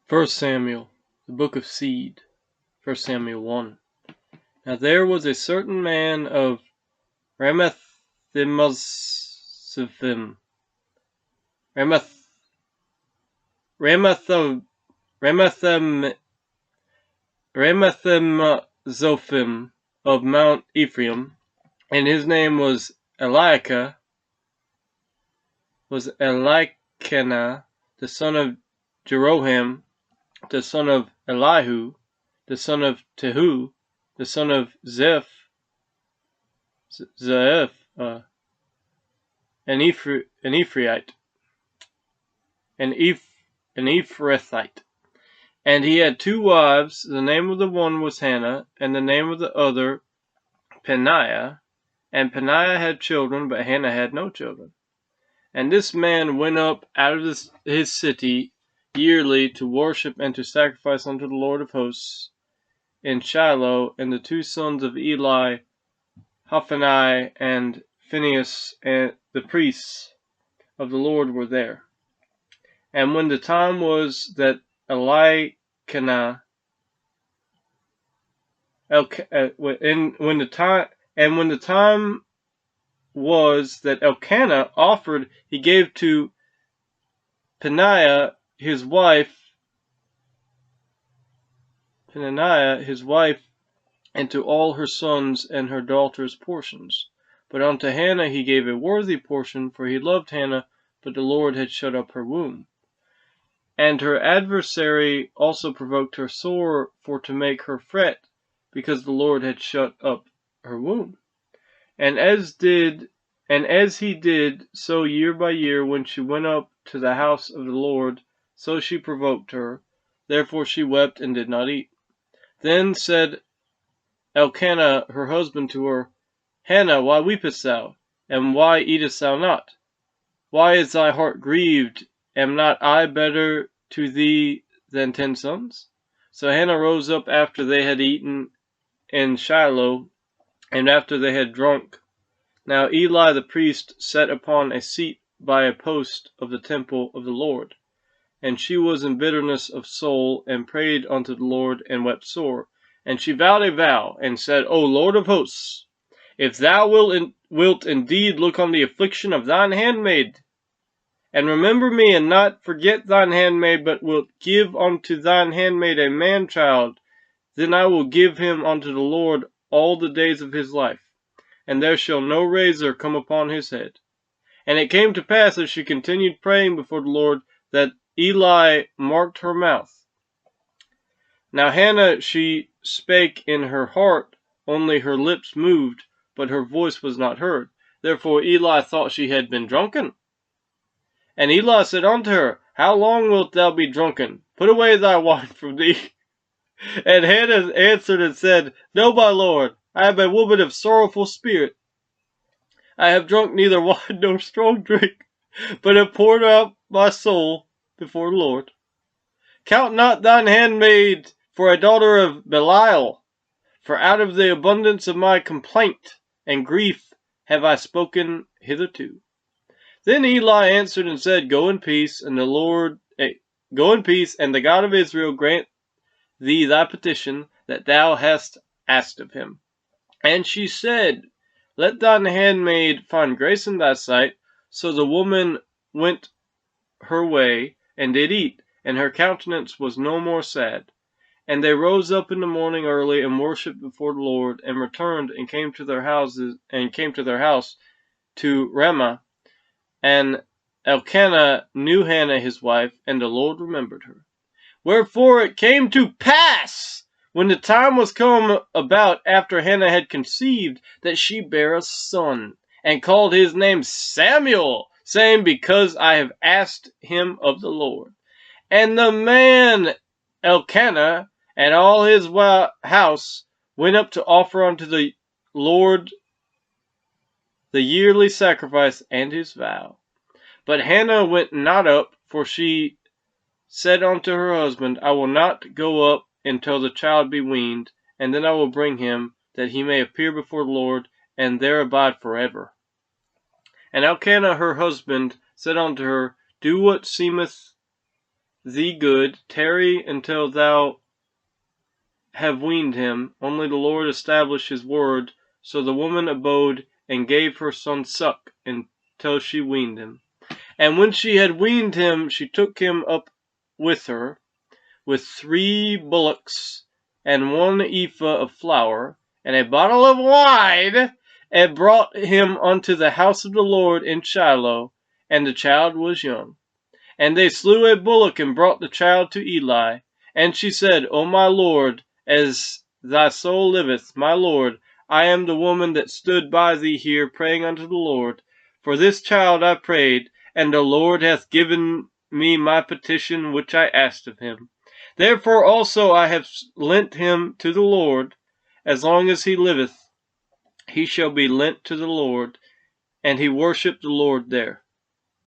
First Samuel, the book of seed. 1 Samuel 1. Now there was a certain man of Ramathimosphim, Ramathimozophim of Mount Ephraim, and his name was Eliacah, the son of Jeroham, the son of Elihu, the son of Tehu, the son of Zeph, an Ephrathite. And he had two wives. The name of the one was Hannah, and the name of the other Peninnah. And Peninnah had children, but Hannah had no children. And this man went up out of his city yearly to worship and to sacrifice unto the Lord of hosts in Shiloh. And the two sons of Eli, Hophni and Phinehas, and the priests of the Lord, were there. And when the time was that Elkanah offered, he gave to Peninnah his wife, and to all her sons and her daughters portions. But unto Hannah he gave a worthy portion, for he loved Hannah, but the Lord had shut up her womb. And her adversary also provoked her sore for to make her fret, because the Lord had shut up her womb. And as he did so year by year, when she went up to the house of the Lord, so she provoked her. Therefore she wept and did not eat. Then said Elkanah her husband to her, Hannah, why weepest thou? And why eatest thou not? Why is thy heart grieved? Am not I better to thee than 10 sons? So Hannah rose up after they had eaten in Shiloh, and after they had drunk. Now Eli the priest sat upon a seat by a post of the temple of the Lord. And she was in bitterness of soul, and prayed unto the Lord, and wept sore. And she vowed a vow, and said, O Lord of hosts, if thou wilt indeed look on the affliction of thine handmaid, and remember me, and not forget thine handmaid, but wilt give unto thine handmaid a man-child, then I will give him unto the Lord all the days of his life, and there shall no razor come upon his head. And it came to pass, as she continued praying before the Lord, that Eli marked her mouth. Now Hannah, she spake in her heart, only her lips moved, but her voice was not heard. Therefore Eli thought she had been drunken. And Eli said unto her, How long wilt thou be drunken? Put away thy wine from thee. And Hannah answered and said, No, my Lord, I am a woman of sorrowful spirit. I have drunk neither wine nor strong drink, but have poured out my soul before the Lord. Count not thine handmaid for a daughter of Belial, for out of the abundance of my complaint and grief have I spoken hitherto. Then Eli answered and said, Go in peace, and the God of Israel grant thee thy petition that thou hast asked of him. And she said, Let thine handmaid find grace in thy sight. So the woman went her way, and did eat, and her countenance was no more sad. And they rose up in the morning early, and worshipped before the Lord, and returned, and came to their house to Ramah. And Elkanah knew Hannah his wife, and the Lord remembered her. Wherefore it came to pass, when the time was come about after Hannah had conceived, that she bare a son, and called his name Samuel, saying, Because I have asked him of the Lord. And the man Elkanah and all his house went up to offer unto the Lord the yearly sacrifice and his vow. But Hannah went not up, for she said unto her husband, I will not go up until the child be weaned, and then I will bring him, that he may appear before the Lord, and there abide forever. And Elkanah her husband said unto her, Do what seemeth thee good, tarry until thou have weaned him. Only the Lord established his word. So the woman abode and gave her son suck until she weaned him. And when she had weaned him, she took him up with her, with 3 bullocks, and 1 ephah of flour, and a bottle of wine, and brought him unto the house of the Lord in Shiloh, and the child was young. And they slew a bullock, and brought the child to Eli. And she said, O my Lord, as thy soul liveth, my Lord, I am the woman that stood by thee here, praying unto the Lord. For this child I prayed, and the Lord hath given me my petition which I asked of him. Therefore also I have lent him to the Lord. As long as he liveth, he shall be lent to the Lord. And he worshipped the Lord there.